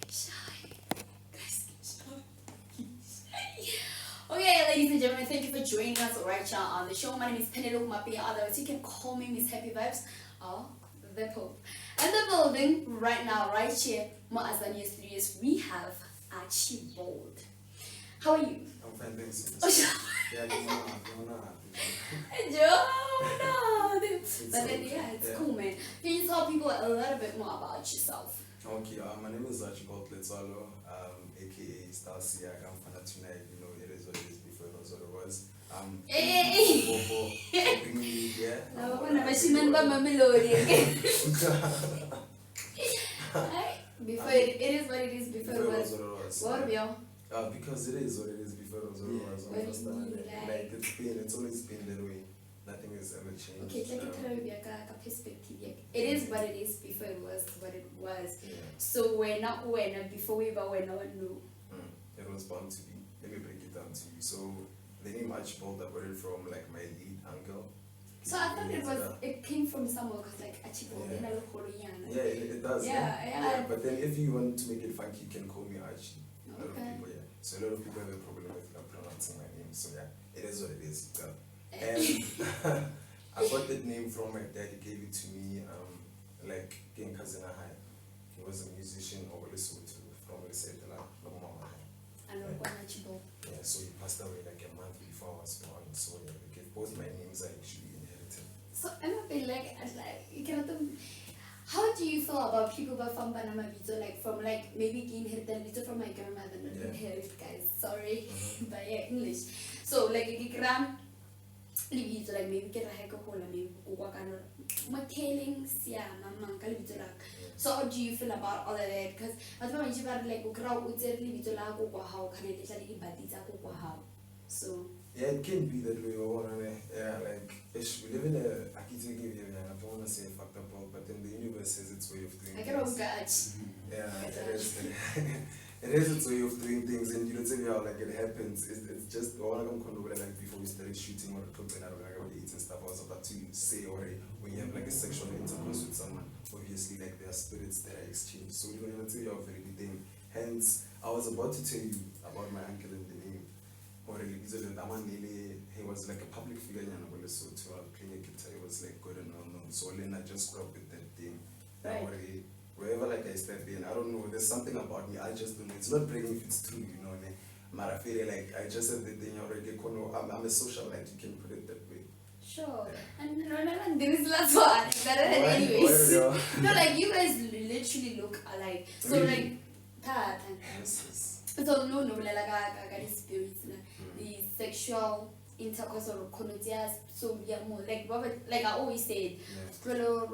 Okay, ladies and gentlemen, thank you for joining us right now on the show. My name is Penelope Mapi, otherwise you can call me Miss Happy Vibes or the Pope. And the building right now, right here, my Azania Studios, we have Archibald. How are you? I'm fine, thanks. Yeah, but then, yeah, it's cool, man. Can you tell people a little bit more about yourself? Okay, my name is Archibald Letsalo, aka Star Sia. I'm from tonight. You know, it is what it is before it was what it was. For bringing me here. Before it is what it is before it was what we are. Because it is what it is before it was what it was. Like it's always been that way. Nothing has ever changed. Okay, like a perspective. It is what it is before it was what it was. Yeah. So we're not before we were when no one knew. It was bound to be. Let me break it down to you. So the name Archibald, I got it from like my lead uncle. So I thought it came from somewhere because like Archibald, then I look Korean. Yeah, it does. Yeah. But then if you want to make it funky, you can call me Archie. A lot of Okay. people, So a lot of people have a problem with pronouncing my name. So yeah, it is what it is. And I got that name from my dad. He gave it to me. Like King Kazina High. He was a musician over Lesotho from Lesotho. And Archibald. Yeah, so he passed away like a month before I was born. So yeah, both my names are actually inherited. So I'm a bit like you cannot. How do you feel about people from Panama Vito, like from like maybe inherited Vito from my grandmother, not inherited guys? Sorry, but yeah, English. So like if you like maybe get a heck of hole, maybe work on my tailings, so how do you feel about all of that? Because at the moment you got like how can it so yeah, it can be that way. Yeah, like we live in a I don't want to say fucked up world, but then the universe has its way of doing things. Yeah, it has its way of doing things, and you don't tell me how like it happens. It's just all I'm like before we started shooting or talking about and stuff. I was about to say already when you have like a sexual intercourse with someone, obviously like there are spirits that are exchanged. So you know, tell you how very thing. Hence, I was about to tell you about my uncle and the name. Already, he was like a public figure in Angola, so to our clinic, it was like good and well known. So then I just grew up with that thing. Right. Already, wherever like I step in, I don't know, there's something about me, I just don't know. It's not bragging if it's true, you know. But I feel like I just have the thing already. I'm a socialite, you can put it that way. Sure. Yeah. And there is lots of better anyways. No, like you guys literally look alike. So really? Like that. Yes. So no, like I spirits, the sexual intercourse or connotations. So yeah, more like I always said, around.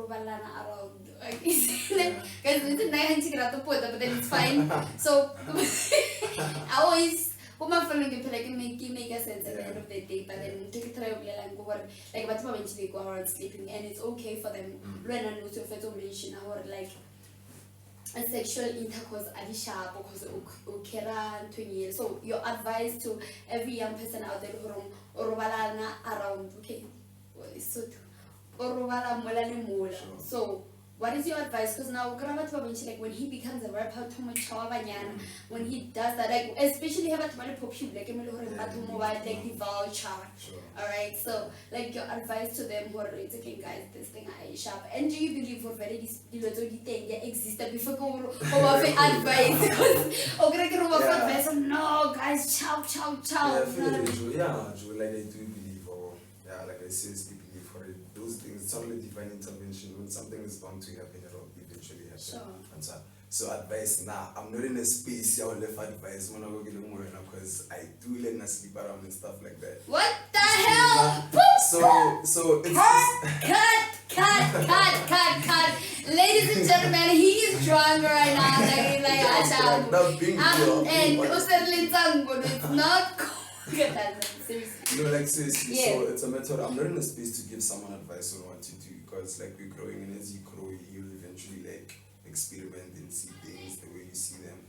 Because it's but then it's fine. So I always. Like make a sense at the end of the day, but then take it like but eventually go around sleeping, and it's okay for them. Learn and also mention our like a sexual intercourse adisha because ukera 20 years. So your advice to every young person out there or around okay so so what is your advice? Because now like when he becomes a rapper, when he does that, like especially have a popular like the voucher. Alright, so like your advice to them who are okay guys, this thing I sharp. And do you believe for very this existed before go advice? Because advice no guys chow. Yeah, like I do believe like I seriously believe for it. Those things, it's only divine intervention. When something is bound to happen, it will eventually happen. Sure. So advice I'm not in a space I will left advice when I go get more because I do let me sleep around and stuff like that. What the hell? So it's cut. Ladies and gentlemen, he is drunk right now. It's not seriously. No, like seriously. Yeah. So it's a matter. I'm not in a space to give someone advice on what to do because like we're growing, and as you grow, you'll eventually like experiment and see things the way you see them.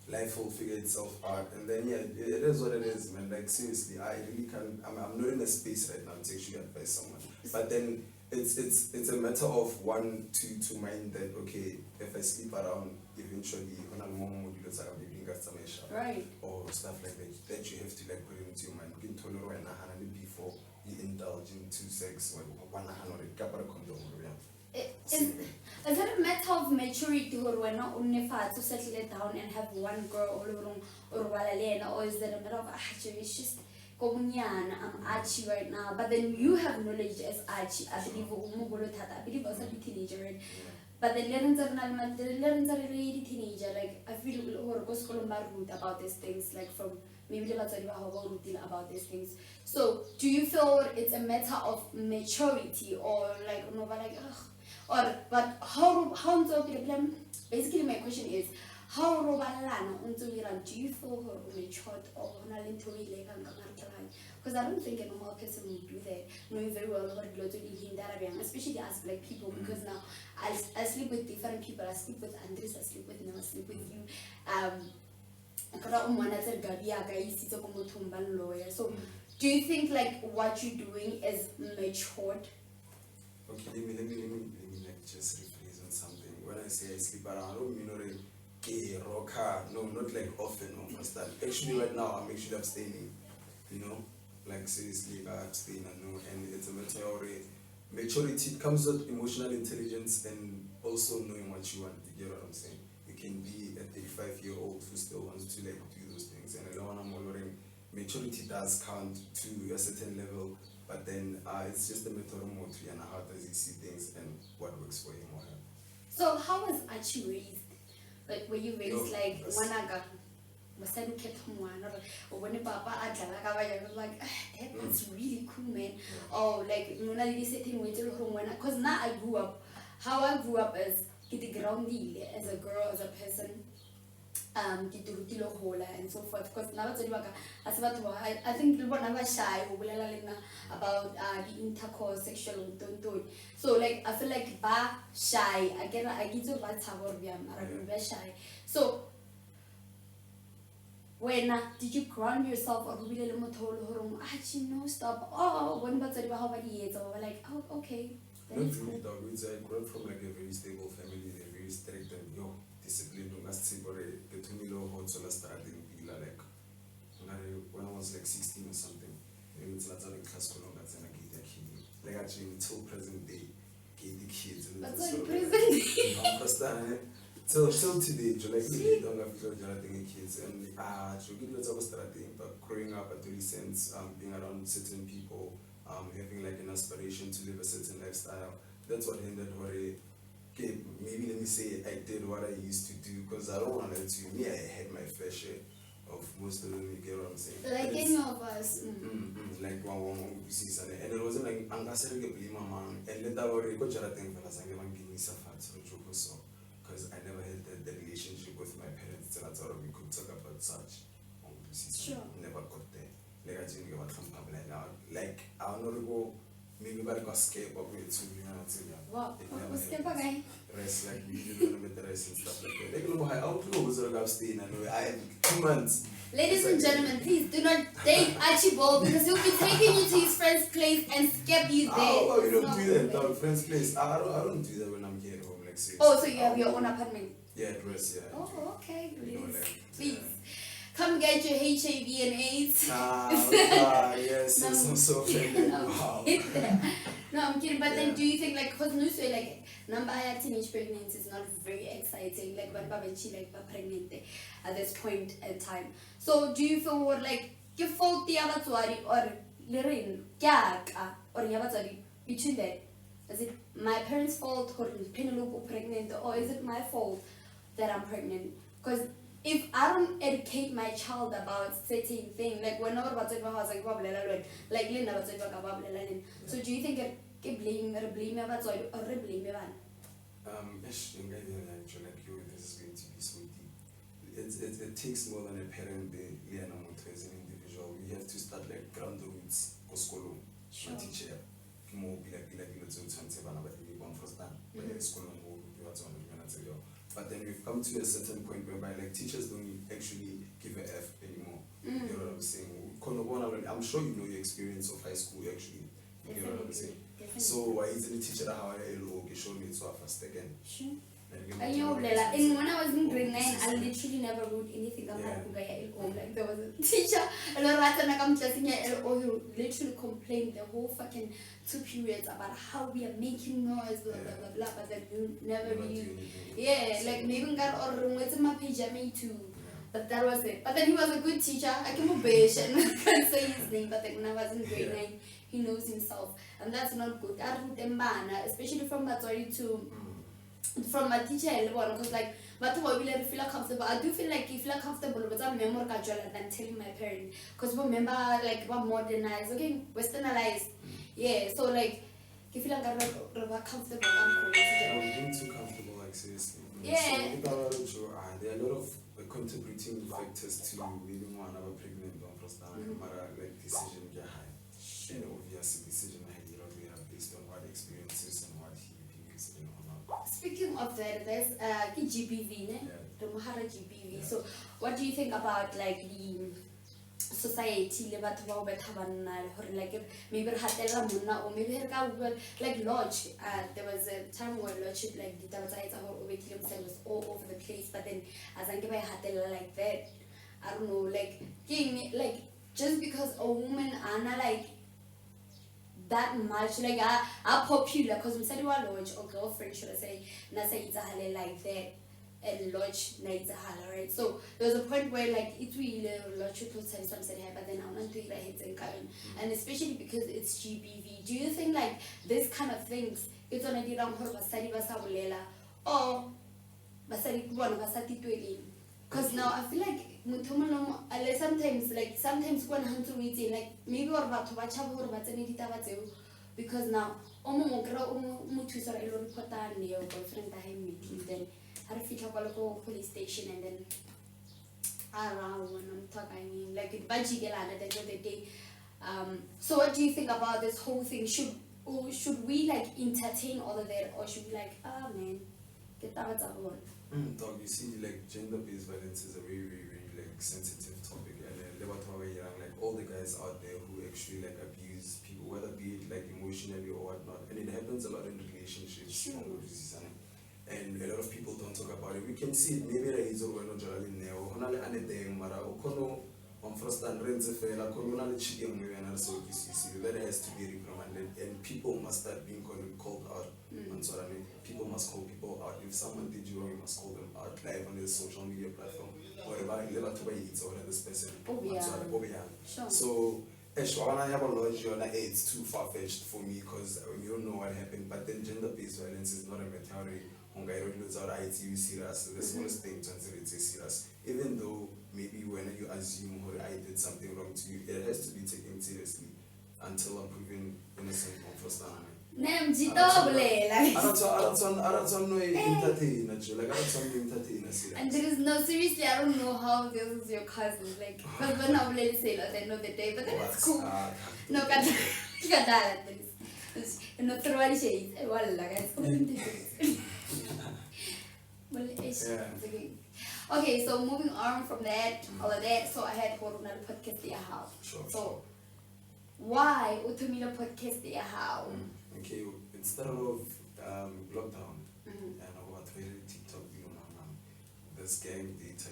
Life will figure itself out, and then it is what it is, man. Like seriously, I really can't. I'm not in a space right now to actually advise someone. But then it's a matter of one to mind that okay, if I sleep around, eventually right, or stuff like that you have to like put it into your mind. Before you indulge into sex or is it a matter of maturity or when not only to settle it down and have one girl or is it a matter of it's just I'm Archie right now, but then you have knowledge as Archie. I believe also a teenager, right? But the learners are really teenager. Like I feel about these things, like from maybe about these things. So do you feel it's a matter of maturity or like no, but like or but how basically my question is how do you feel matured or because I don't think a normal person would do that, knowing very well what blood especially as black people, because now I sleep with different people. I sleep with Andres, I sleep with him, I sleep with you. So do you think like what you're doing is matured? Okay, let me like just rephrase on something. When I say I sleep around, I don't mean rocker, no, not like often or constant. Actually right now I'm actually abstaining, like seriously abstaining, and it's a matter of maturity. It comes with emotional intelligence and also knowing what you want. You get what I'm saying? You can be a 35-year-old who still wants to like do those things, and maturity does count to a certain level, but then it's just a matter of motor and how does he see things and what works for him or her. So how was Archie raised? Like were you raised like wanaga? Or when Papa like that's really cool, man. Or like because now I grew up. How I grew up is as a girl, as a person. And so forth. Because now I think we're shy about the intercourse, sexual don't. So like I feel like shy. I get shy. So when did you ground yourself or no stop? Oh, when like oh okay. Not really dog. I grew up from like a very stable family. They're very strict and disciplined. Like when I was like 16 or something, it's not like class like actually until present day, the kids and that's like present day. Till today, like don't have kids and but growing up adolescents, being around certain people, having like an aspiration to live a certain lifestyle. That's what ended worry. Okay, maybe let me say I did what I used to do, because I don't want to lie to you. Me, I had my fair share of most of them. You get what I'm saying? Like any of us. Like one and it wasn't like I'm gonna say my mom and let that worry. Go to thing for us and give me some facts so because I never had the relationship with my parents till I thought we could talk about such. Sure. Never got there. Like I didn't get what some people like now. Like I don't know go. Maybe I got scared of it too, Wow, what's the guy? Rest, like we didn't know the rest and stuff like that. Like, I don't know who's going to stay in I have 2 months. Ladies and gentlemen, please do not date Archibald because he'll be taking you to his friend's place and scare you there. Oh, you don't do that, no, friend's place. I don't do that when I'm here at home, like seriously. Oh, so you have your own apartment? Yeah, dress, yeah. Oh, okay. Please. Yeah. Come get your HIV and AIDS. Yes, I'm so offended. Wow. No, I'm kidding. But then do you think, like, because no, like, number teenage pregnancy is not very exciting. Like, when she like pregnant at this point in time. So do you feel like you fault the other or Lirin, or between that? Is it my parents' fault or Penelope pregnant, or is it my fault that I'm pregnant? Because if I don't educate my child about certain things, like when I was like so do you think it blame or blame about or blame this is going to be so deep. It takes more than a parent as an individual. We have to start like ground the roots, sure. Teacher, more be like but then we've come to a certain point whereby like teachers don't actually give a F anymore. You know what I'm saying? I'm sure you know your experience of high school actually. You know what I'm saying? So why is the teacher how I show me so first again? Sure. And when I was in grade 9, I literally never wrote anything about like there was a teacher and who literally complained the whole fucking 2 periods about how we are making noise, blah blah blah blah, but then you never really like maybe got or what's in my page I made too. But that was it. But then he was a good teacher. I came up beige and I can't say his name, but then when I was in grade 9, he knows himself. And that's not good. I don't think, especially from Batori to from my teacher, because like, but I really feel comfortable. I do feel like you feel comfortable with a memory than telling my parents. Because remember, like, we're modernized, okay, westernized. Yeah, so like, you feel like I'm comfortable. I'm being too comfortable, like, seriously. Yeah. So, there are a lot of contributing factors to leaving one of a pregnant one for like decision behind. And obviously, decision based on what experiences and what he believes in or not. Speaking of that, there's GBV, the Mahara GBV. So, what do you think about like the society, like maybe or maybe like lodge? There was a time where lodge like the was all over the place, but then as I give like that, I don't know, like just because a woman Anna like that much like are popular because we said lodge or girlfriend should I say like that and lodge nights right. So there was a point where like it really lodge some said but then I want to and especially because it's GBV. Do you think like this kind of things it's on a dirang or because now I feel like sometimes when I'm to meeting like maybe or because now boyfriend then I feel like police station and then around when I'm talking like it budget at the end of the day. So what do you think about this whole thing? Should we like entertain all of that or should we like man get that one? Dog, you see, like gender-based violence is a very, very, very like sensitive topic, and like all the guys out there who actually like abuse people, whether be it like emotionally or whatnot, and it happens a lot in relationships. Sure. And a lot of people don't talk about it. We can see it. Maybe there is already not in there. Or only anything, but on first and rents that has to be reprimanded, and people must start being called out. People must call people out. If someone did you wrong, you must call them out live on the social media platform. Or about it's or this person. Sure. So I have a lodge, it's too far fetched for me because you don't know what happened. But then gender-based violence is not a meteorite. ITU serious. The smallest thing it's serious. Even though maybe when you assume or I did something wrong to you, it has to be taken seriously until I'm proven innocent on first time. I don't know entertain and there is no seriously I don't know how this is your cousin like because when I will say at the end of the day but then it's cool no no throw shades okay, so moving on from that, all of that, so I had another podcast there how. So why Utumila podcast there how? Okay, it started off lockdown and about TikTok, this gang data,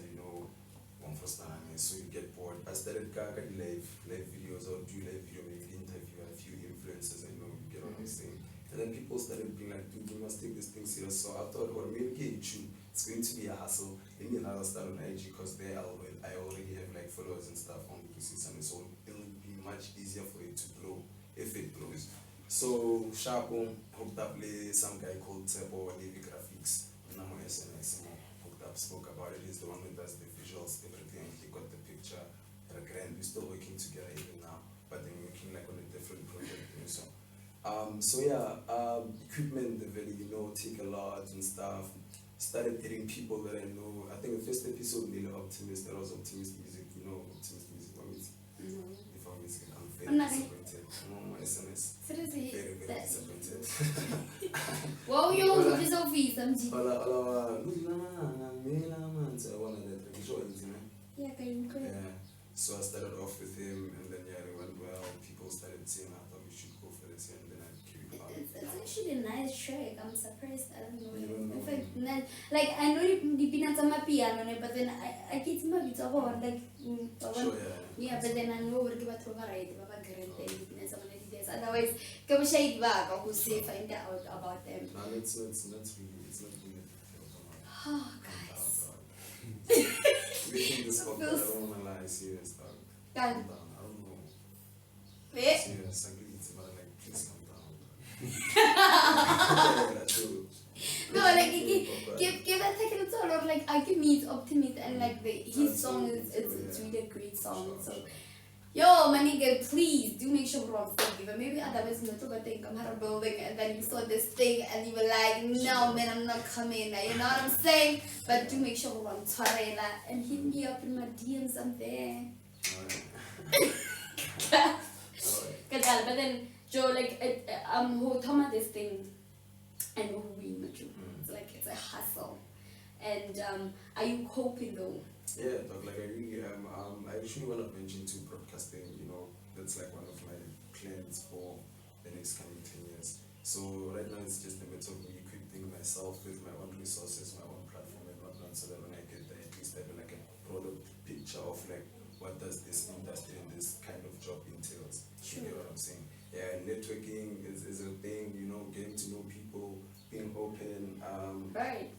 one first time, so you get bored. I started live videos or do live video, maybe interview a few influencers you get on this thing. And then people started being like, dude, you must take this thing serious. So I thought, well, maybe YouTube, it's going to be a hassle. Let me start on IG because there I already have like followers and stuff on PCs, and so it'll be much easier for it to grow if it grows. So Sharpo hooked up with some guy called Tebo Levy Graphics. Namo SNS hooked up, spoke about it. He's the one who does the visuals, everything. He got the picture. We're still working together even now, but then we're working like on a different project. Equipment developed, take a lot and stuff. Started hitting people that I know. I think the first episode, Optimist, that was Optimist Music, Optimist Music, if I'm music, I'm very disappointed. My SMS. Seriously? Very, very disappointed. Wow, you're so fees, I'm yeah. So I started off with him, and then it went well. People started saying I thought we should go for this, and then I carried on. actually a nice track. I'm surprised. I don't know. In fact, like I know the peanuts on my piano, but then I get my bits of like yeah, but then I know we're going to right about peanuts on my otherwise, come shade back or who say find out about them. No, it's not really. Oh, guys. We think this podcast, I don't want to lie, serious dog. Calm down. I don't know. Serious, I agree. It's about like, please calm down. No, like give that take it all of like I give me optimist and like his song it's really a great song. So yo, my nigga, please do make sure we're on forgive. Maybe otherwise you know think I'm at a building and then you saw this thing and you were like, no man, I'm not coming. You know what I'm saying? But do make sure we're on Twitter and hit me up in my DMs. I'm there. But then Joe, like who told me this thing, I know who we met you. It's like it's a hustle. And are you coping though? Yeah, dog, like I really am. I actually want to venture into broadcasting, you know, that's like one of my plans for the next coming 10 years. So right now it's just a matter of me equipping myself with my own resources, my own platform and whatnot, so that when I get there, at least I have like a broader picture of like what does this industry and this kind of job entails. Sure. You get what I'm saying? Yeah, networking is a thing, you know, getting to know people, being open, right.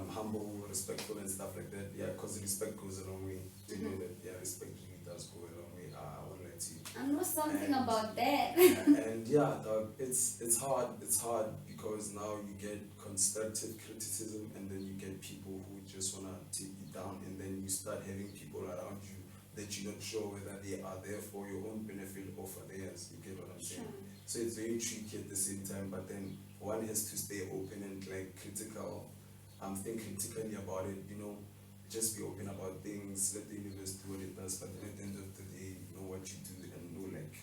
Humble, respectful and stuff like that. Yeah, because respect goes a long way. You know that, yeah, respect really does go a long way. I won't lie to you. I know something about that. And yeah, dog, it's hard because now you get constructive criticism and then you get people who just want to take you down, and then you start having people around you that you're not sure whether they are there for your own benefit or for theirs. You get what I'm saying? Sure. So it's very tricky at the same time, but then one has to stay open and like critical. Think critically about it, you know, just be open about things, let the universe do what it does, but at the end of the day, know what you do and know like,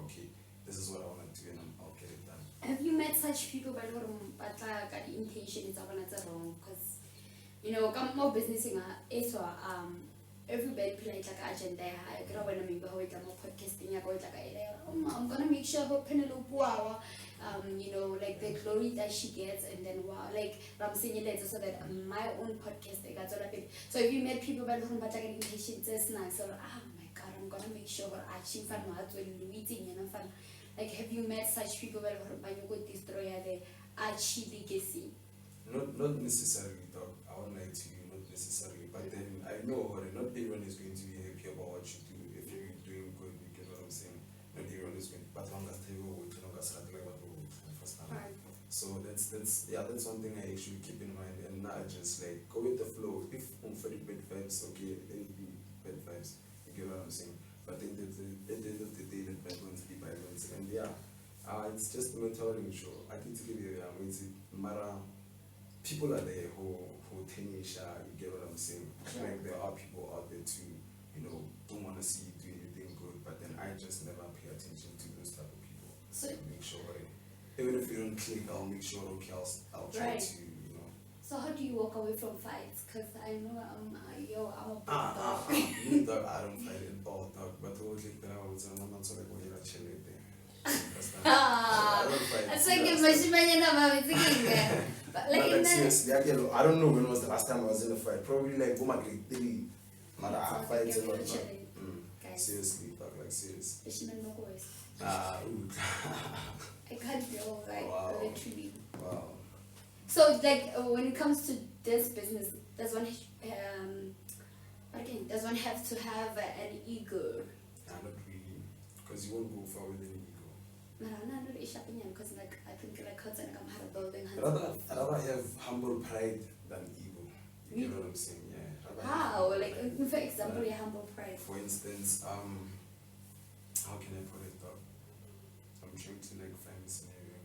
okay, this is what I want to do and I'll get it done. Have you met such people but the intention is wrong? Because, you know, come more business is everybody play like agenda. I grow when I'm podcasting about I'm gonna make sure her Penelope wow. You know, like the glory that she gets, and then wow, like I'm saying that so that my own podcast, I got all of it. So if you met people by whom but like intention just nice, so oh my god, I'm gonna make sure we're achieving fun meeting, you know, fun. Like have you met such people by whom you could destroy the Archie legacy? Not necessarily, dog. I won't lie to you, not necessarily. But then I know not everyone is going to be happy about what you do. If you're doing good, you get what I'm saying. Not everyone is going to, but long as they go with so that's one thing I actually keep in mind, and not just like go with the flow. If I'm for the bad vibes, okay, let it be bad vibes. You get what I'm saying? But at the end of the day, let bad ones be bad ones. And yeah, it's just a mentoring show. I think to give you people are there who tenisha, you get what I'm saying? Like there are people out there too, you know, don't want to see you do anything good, but then I just never pay attention to those type of people. So to make sure even if you don't click, I'll make sure, okay, I'll try to, you know. So how do you walk away from fights? Because I know I'm a dog. I don't fight at all, dog. But I'm not so like when you're chilling there. I don't fight. That's like a machine. But like seriously, I don't know when was the last time I was in a fight. Probably like grade 3. Man, I fight a lot. Seriously, dog, like serious. I can't feel like literally. Wow. So like when it comes to this business, does one have to have an ego? Not really, because you won't go far with an ego. No, because like I think like I'm hard building. I'd rather have humble pride than ego. You get what I'm saying? Yeah. How? Like for example, your humble pride. For instance, how can I put it up? I'm trying to like find a scenario,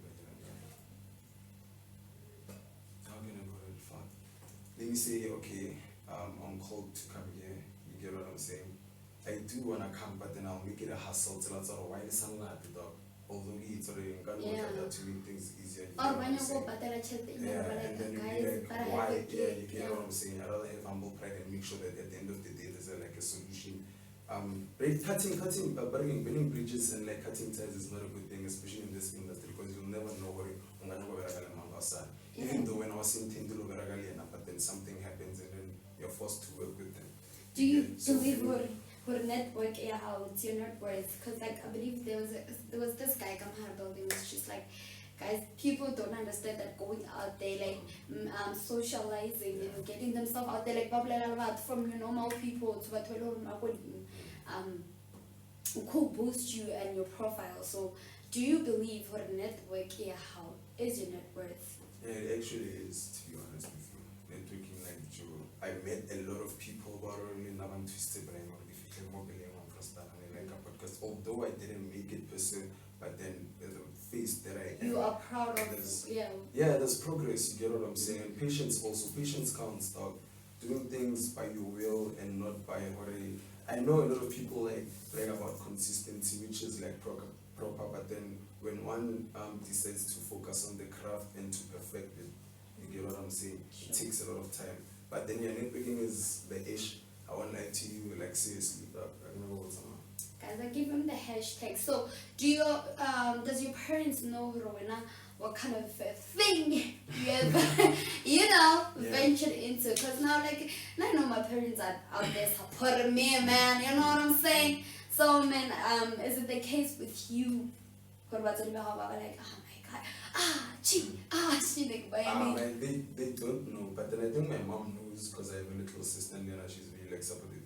but how can I put it? Fuck. Let me say, okay, I'm called to come here. You get what I'm saying? I do wanna come, but then I'll make it a hustle till I sort of why is something like the dog. Although it's already got to make things easier. Or when you go but and then you be like, why? Yeah, you get what I'm saying. I'd rather have humble pride and make sure that at the end of the day there's like a solution. Burning bridges and like cutting ties is not a good thing, especially in this industry, because you'll never know what you're going to Even though when I was in Tindulo Veragaliana, but then something happens and then you're forced to work with them. Do you believe her network, how it's your net worth? Because like I believe there was this guy come here building was just like, guys, people don't understand that going out there, like socializing and getting themselves out there, like from your normal people to what could boost you and your profile. So do you believe her network, how is your net worth? Yeah, it actually is, to be honest with you. Networking, like I met a lot of people who are really now twisted brain or difficult mobile like a podcast. Although I didn't make it per se, but then there's a face that you are proud of. Yeah, there's progress, you get what I'm saying. And patience also. Patience counts, dog. Doing things by your will and not by hurry. I know a lot of people like brag about consistency, which is like proper, but then when one decides to focus on the craft and to perfect it, you get what I'm saying? It takes a lot of time. But then your networking is the ish. I won't lie to you, like seriously, dog. I don't know what's on. Guys, I give them the hashtag. So, does your parents know, Rowena, what kind of thing you have, ventured into? Because now, like, I know my parents are out there supporting me, man. You know what I'm saying? So, man, is it the case with you? Like, oh my God, they don't know, but then I think my mom knows because I have a little sister and she's really like supportive.